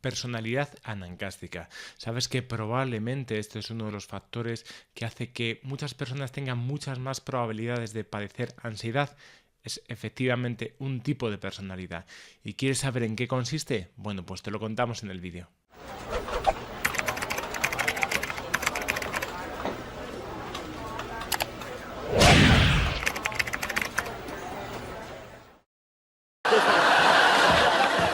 Personalidad anancástica. Sabes que probablemente este es uno de los factores que hace que muchas personas tengan muchas más probabilidades de padecer ansiedad. Es efectivamente un tipo de personalidad. ¿Y quieres saber en qué consiste? Bueno, pues te lo contamos en el vídeo.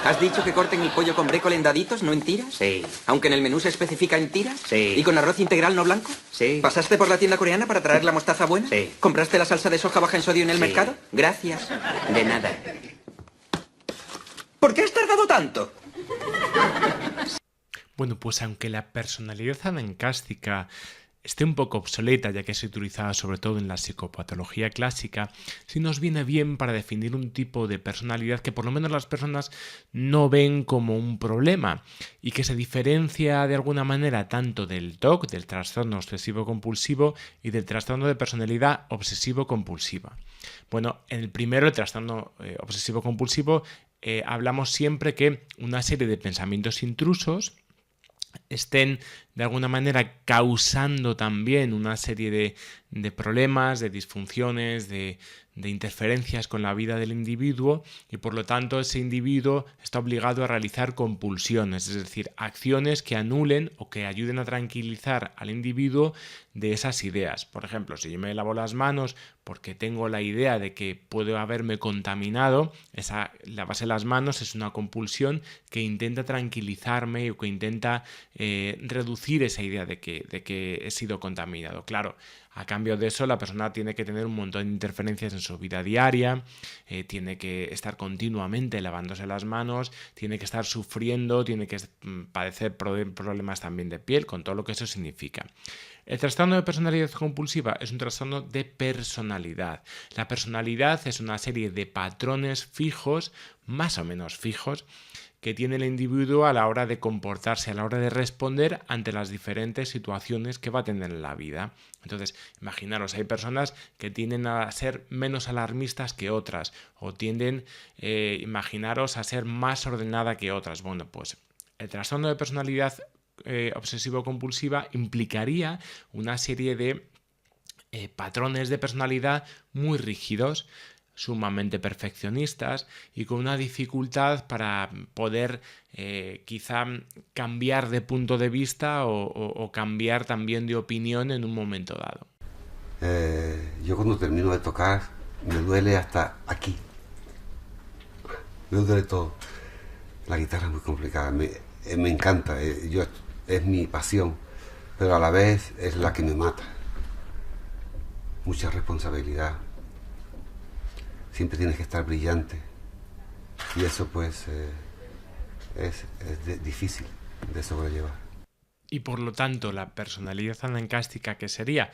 ¿Has dicho que corten el pollo con brécol en daditos, no en tiras? Sí. Aunque en el menú se especifica en tiras. Sí. ¿Y con arroz integral no blanco? Sí. ¿Pasaste por la tienda coreana para traer la mostaza buena? Sí. ¿Compraste la salsa de soja baja en sodio en el Sí. mercado? Gracias. De nada. ¿Por qué has tardado tanto? Bueno, pues aunque la personalidad anancástica esté un poco obsoleta, ya que es utilizada sobre todo en la psicopatología clásica, sí nos viene bien para definir un tipo de personalidad que por lo menos las personas no ven como un problema y que se diferencia de alguna manera tanto del TOC, del trastorno obsesivo-compulsivo, y del trastorno de personalidad obsesivo-compulsiva. Bueno, en el primero, el trastorno obsesivo-compulsivo, hablamos siempre que una serie de pensamientos intrusos estén de alguna manera causando también una serie de problemas, de disfunciones, de interferencias con la vida del individuo, y por lo tanto ese individuo está obligado a realizar compulsiones, es decir, acciones que anulen o que ayuden a tranquilizar al individuo de esas ideas. Por ejemplo, si yo me lavo las manos porque tengo la idea de que puedo haberme contaminado, lavarse las manos es una compulsión que intenta tranquilizarme o que intenta reducir esa idea de que he sido contaminado. Claro, a cambio de eso la persona tiene que tener un montón de interferencias en su vida diaria, tiene que estar continuamente lavándose las manos, tiene que estar sufriendo, tiene que padecer problemas también de piel, con todo lo que eso significa. El trastorno de personalidad compulsiva es un trastorno de personalidad. La personalidad es una serie de patrones fijos, más o menos fijos, que tiene el individuo a la hora de comportarse, a la hora de responder ante las diferentes situaciones que va a tener en la vida. Entonces, imaginaros, hay personas que tienden a ser menos alarmistas que otras, o tienden, imaginaros, a ser más ordenada que otras. Bueno, pues el trastorno de personalidad obsesivo-compulsiva implicaría una serie de patrones de personalidad muy rígidos, sumamente perfeccionistas y con una dificultad para poder quizá cambiar de punto de vista o cambiar también de opinión en un momento dado. Yo cuando termino de tocar me duele hasta aquí. Me duele todo. La guitarra es muy complicada, me encanta, es mi pasión, pero a la vez es la que me mata. Mucha responsabilidad. Siempre tienes que estar brillante y eso pues es difícil de sobrellevar. Y por lo tanto la personalidad anancástica, ¿qué sería?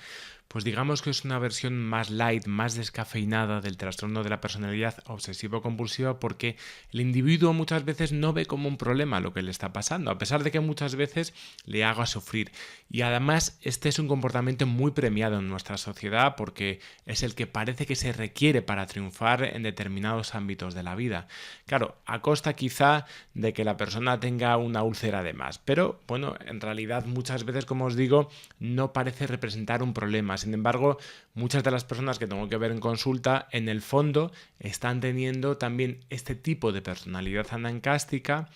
Pues digamos que es una versión más light, más descafeinada del trastorno de la personalidad obsesivo-compulsiva, porque el individuo muchas veces no ve como un problema lo que le está pasando, a pesar de que muchas veces le haga sufrir. Y además este es un comportamiento muy premiado en nuestra sociedad porque es el que parece que se requiere para triunfar en determinados ámbitos de la vida. Claro, a costa quizá de que la persona tenga una úlcera de más, pero bueno, en realidad muchas veces, como os digo, no parece representar un problema. Sin embargo, muchas de las personas que tengo que ver en consulta, en el fondo, están teniendo también este tipo de personalidad anancástica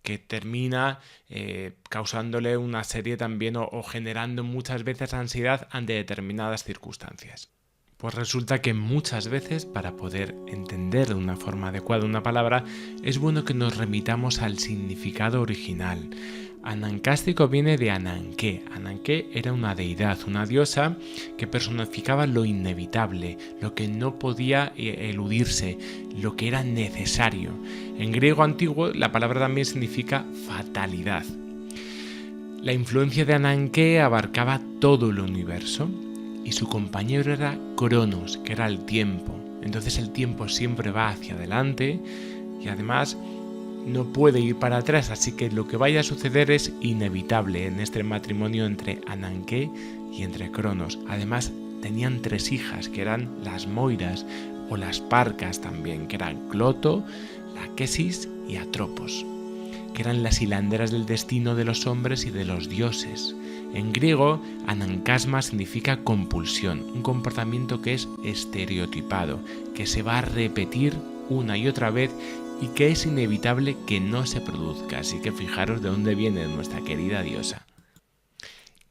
que termina causándole una serie también o generando muchas veces ansiedad ante determinadas circunstancias. Pues resulta que muchas veces, para poder entender de una forma adecuada una palabra, es bueno que nos remitamos al significado original. Anancástico viene de Ananké. Ananké era una deidad, una diosa que personificaba lo inevitable, lo que no podía eludirse, lo que era necesario. En griego antiguo la palabra también significa fatalidad. La influencia de Ananké abarcaba todo el universo y su compañero era Cronos, que era el tiempo. Entonces el tiempo siempre va hacia adelante y además no puede ir para atrás, así que lo que vaya a suceder es inevitable en este matrimonio entre Ananké y entre Cronos. Además tenían 3 hijas, que eran las Moiras o las Parcas también, que eran Cloto, Laquesis y Atropos. que eran las hilanderas del destino de los hombres y de los dioses. En griego, anankasma significa compulsión, un comportamiento que es estereotipado, que se va a repetir una y otra vez y que es inevitable que no se produzca. Así que fijaros de dónde viene nuestra querida diosa.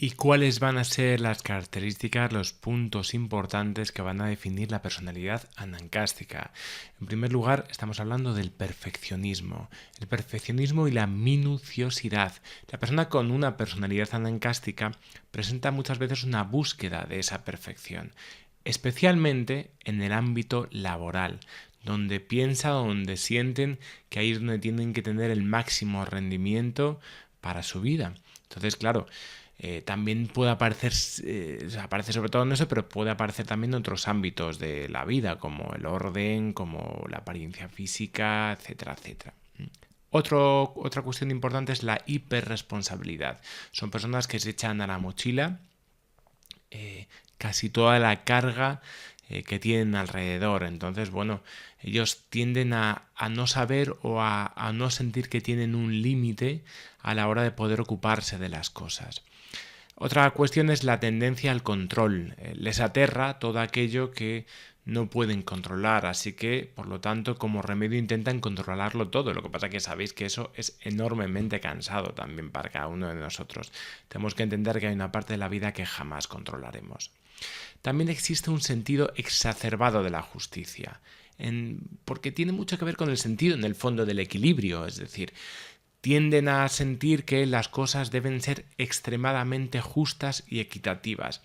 ¿Y cuáles van a ser las características, los puntos importantes que van a definir la personalidad anancástica? En primer lugar, estamos hablando del perfeccionismo. El perfeccionismo y la minuciosidad. La persona con una personalidad anancástica presenta muchas veces una búsqueda de esa perfección, especialmente en el ámbito laboral, donde piensa, donde sienten que ahí es donde tienen que tener el máximo rendimiento para su vida. Entonces, claro, también puede aparecer, aparece sobre todo en eso, pero puede aparecer también en otros ámbitos de la vida, como el orden, como la apariencia física, etcétera, etcétera. Otra cuestión importante es la hiperresponsabilidad. Son personas que se echan a la mochila casi toda la carga que tienen alrededor. Entonces, bueno, ellos tienden a no saber o a no sentir que tienen un límite a la hora de poder ocuparse de las cosas. Otra cuestión es la tendencia al control. Les aterra todo aquello que no pueden controlar, así que, por lo tanto, como remedio intentan controlarlo todo. Lo que pasa es que sabéis que eso es enormemente cansado también para cada uno de nosotros. Tenemos que entender que hay una parte de la vida que jamás controlaremos. También existe un sentido exacerbado de la justicia, porque tiene mucho que ver con el sentido, en el fondo, del equilibrio, es decir, tienden a sentir que las cosas deben ser extremadamente justas y equitativas.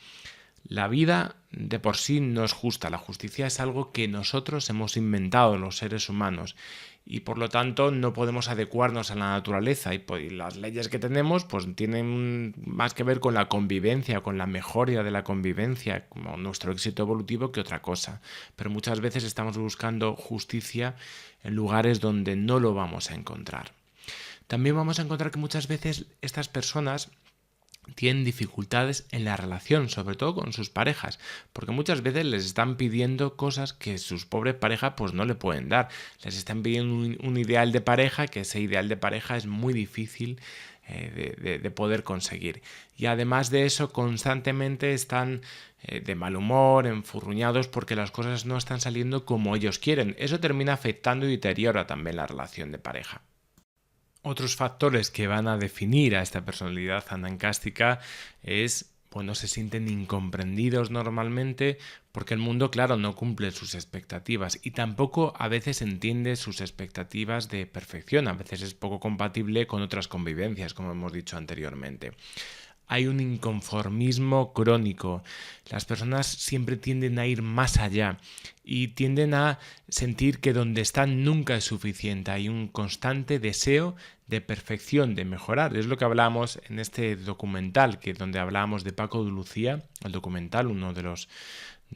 La vida de por sí no es justa, la justicia es algo que nosotros hemos inventado los seres humanos y por lo tanto no podemos adecuarnos a la naturaleza y las leyes que tenemos pues tienen más que ver con la convivencia, con la mejoría de la convivencia, como nuestro éxito evolutivo que otra cosa. Pero muchas veces estamos buscando justicia en lugares donde no lo vamos a encontrar. También vamos a encontrar que muchas veces estas personas tienen dificultades en la relación, sobre todo con sus parejas, porque muchas veces les están pidiendo cosas que sus pobres parejas pues no le pueden dar. Les están pidiendo un ideal de pareja, que ese ideal de pareja es muy difícil de poder conseguir. Y además de eso, constantemente están de mal humor, enfurruñados, porque las cosas no están saliendo como ellos quieren. Eso termina afectando y deteriora también la relación de pareja. Otros factores que van a definir a esta personalidad anancástica es, bueno, se sienten incomprendidos normalmente porque el mundo, claro, no cumple sus expectativas y tampoco a veces entiende sus expectativas de perfección. A veces es poco compatible con otras convivencias, como hemos dicho anteriormente. Hay un inconformismo crónico. Las personas siempre tienden a ir más allá y tienden a sentir que donde están nunca es suficiente. Hay un constante deseo de perfección, de mejorar. Es lo que hablábamos en este documental, donde hablábamos de Paco de Lucía, el documental, uno de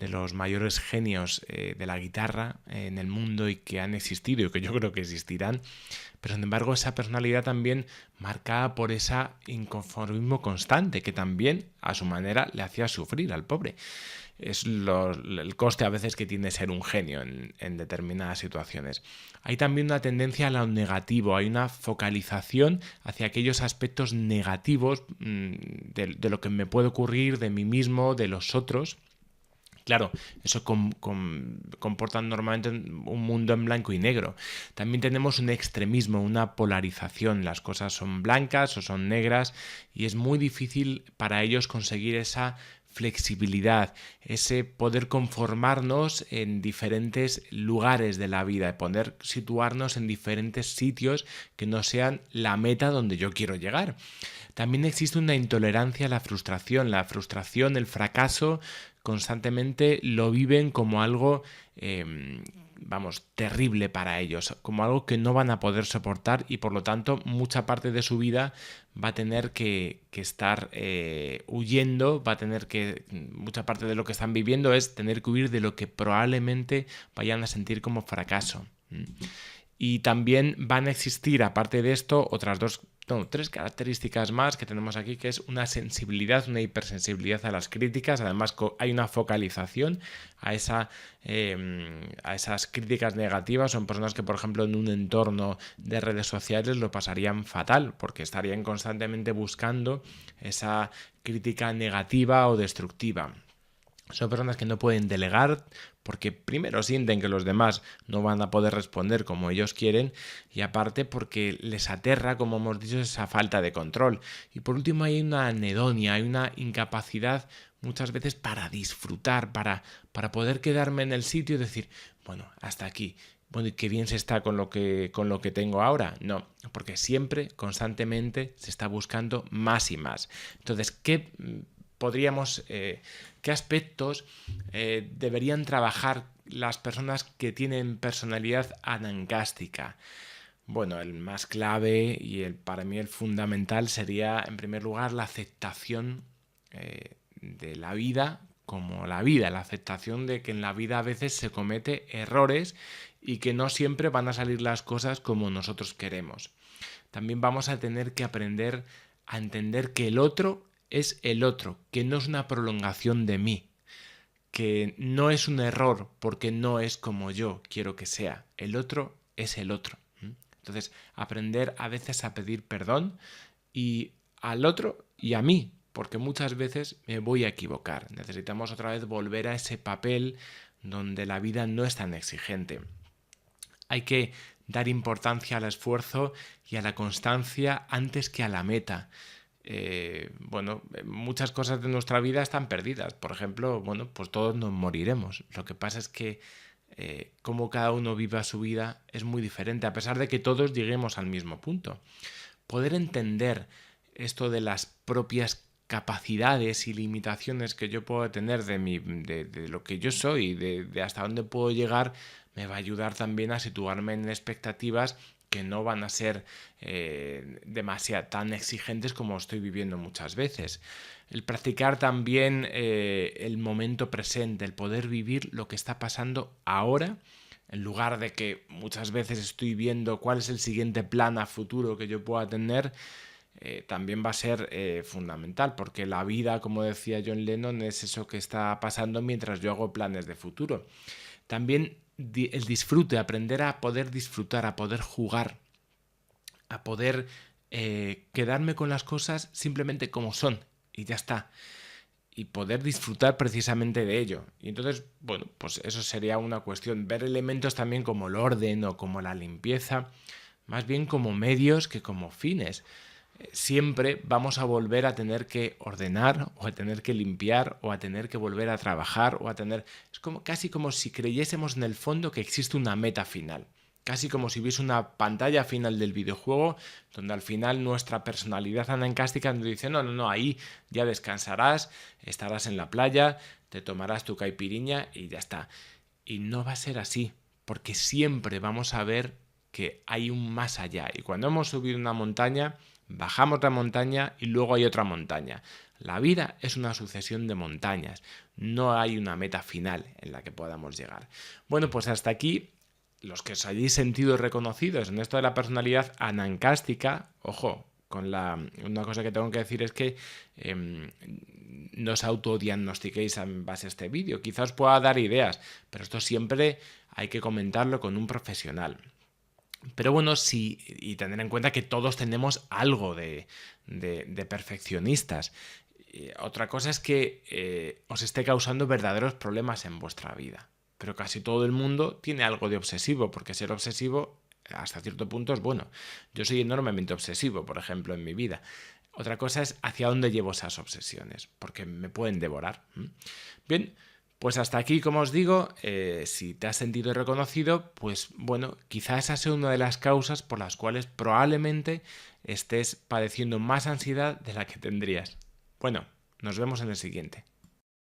los mayores genios de la guitarra en el mundo y que han existido y que yo creo que existirán. Pero sin embargo esa personalidad también marcada por ese inconformismo constante que también a su manera le hacía sufrir al pobre. Es el coste a veces que tiene ser un genio en determinadas situaciones. Hay también una tendencia a lo negativo, hay una focalización hacia aquellos aspectos negativos de lo que me puede ocurrir, de mí mismo, de los otros. Claro, eso comporta normalmente un mundo en blanco y negro. También tenemos un extremismo, una polarización. Las cosas son blancas o son negras y es muy difícil para ellos conseguir esa flexibilidad, ese poder conformarnos en diferentes lugares de la vida, poder situarnos en diferentes sitios que no sean la meta donde yo quiero llegar. También existe una intolerancia a la frustración, el fracaso constantemente lo viven como algo terrible para ellos, como algo que no van a poder soportar y por lo tanto mucha parte de su vida va a tener que estar huyendo, mucha parte de lo que están viviendo es tener que huir de lo que probablemente vayan a sentir como fracaso. Y también van a existir, aparte de esto, otras dos tres características más que tenemos aquí, que es una sensibilidad, una hipersensibilidad a las críticas. Además, hay una focalización a esas críticas negativas. Son personas que, por ejemplo, en un entorno de redes sociales lo pasarían fatal, porque estarían constantemente buscando esa crítica negativa o destructiva. Son personas que no pueden delegar porque primero sienten que los demás no van a poder responder como ellos quieren, y aparte porque les aterra, como hemos dicho, esa falta de control. Y por último hay una anedonia, hay una incapacidad muchas veces para disfrutar, para poder quedarme en el sitio y decir, bueno, hasta aquí. Bueno, y qué bien se está con lo que tengo ahora. No, porque siempre, constantemente, se está buscando más y más. Entonces, ¿qué aspectos deberían trabajar las personas que tienen personalidad anancástica? Bueno, el más clave y para mí el fundamental sería, en primer lugar, la aceptación de la vida como la vida, la aceptación de que en la vida a veces se comete errores y que no siempre van a salir las cosas como nosotros queremos. También vamos a tener que aprender a entender que el otro es el otro, que no es una prolongación de mí, que no es un error porque no es como yo quiero que sea. El otro es el otro. Entonces, aprender a veces a pedir perdón y al otro y a mí, porque muchas veces me voy a equivocar. Necesitamos otra vez volver a ese papel donde la vida no es tan exigente. Hay que dar importancia al esfuerzo y a la constancia antes que a la meta. Muchas cosas de nuestra vida están perdidas. Por ejemplo, pues todos nos moriremos. Lo que pasa es que cómo cada uno viva su vida es muy diferente, a pesar de que todos lleguemos al mismo punto. Poder entender esto de las propias capacidades y limitaciones que yo puedo tener de lo que yo soy, de hasta dónde puedo llegar, me va a ayudar también a situarme en expectativas que no van a ser demasiado tan exigentes como estoy viviendo muchas veces. El practicar también el momento presente, el poder vivir lo que está pasando ahora, en lugar de que muchas veces estoy viendo cuál es el siguiente plan a futuro que yo pueda tener, también va a ser fundamental, porque la vida, como decía John Lennon, es eso que está pasando mientras yo hago planes de futuro. También el disfrute, aprender a poder disfrutar, a poder jugar, a poder quedarme con las cosas simplemente como son y ya está, y poder disfrutar precisamente de ello. Y entonces, pues eso sería una cuestión, ver elementos también como el orden o como la limpieza, más bien como medios que como fines. Siempre vamos a volver a tener que ordenar o a tener que limpiar o a tener que volver a trabajar o a tener... Es casi como si creyésemos en el fondo que existe una meta final. Casi como si hubiese una pantalla final del videojuego donde al final nuestra personalidad anancástica nos dice no, ahí ya descansarás, estarás en la playa, te tomarás tu caipiriña y ya está. Y no va a ser así, porque siempre vamos a ver que hay un más allá. Y cuando hemos subido una montaña, bajamos la montaña y luego hay otra montaña. La vida es una sucesión de montañas, no hay una meta final en la que podamos llegar. Bueno, pues hasta aquí, los que os hayáis sentido reconocidos en esto de la personalidad anancástica, ojo, una cosa que tengo que decir es que no os autodiagnostiquéis en base a este vídeo. Quizás os pueda dar ideas, pero esto siempre hay que comentarlo con un profesional. Pero bueno, sí, y tener en cuenta que todos tenemos algo de perfeccionistas. Otra cosa es que os esté causando verdaderos problemas en vuestra vida. Pero casi todo el mundo tiene algo de obsesivo, porque ser obsesivo hasta cierto punto es bueno. Yo soy enormemente obsesivo, por ejemplo, en mi vida. Otra cosa es hacia dónde llevo esas obsesiones, porque me pueden devorar. Bien, pues hasta aquí, como os digo, si te has sentido reconocido, pues quizá esa sea una de las causas por las cuales probablemente estés padeciendo más ansiedad de la que tendrías. Bueno, nos vemos en el siguiente.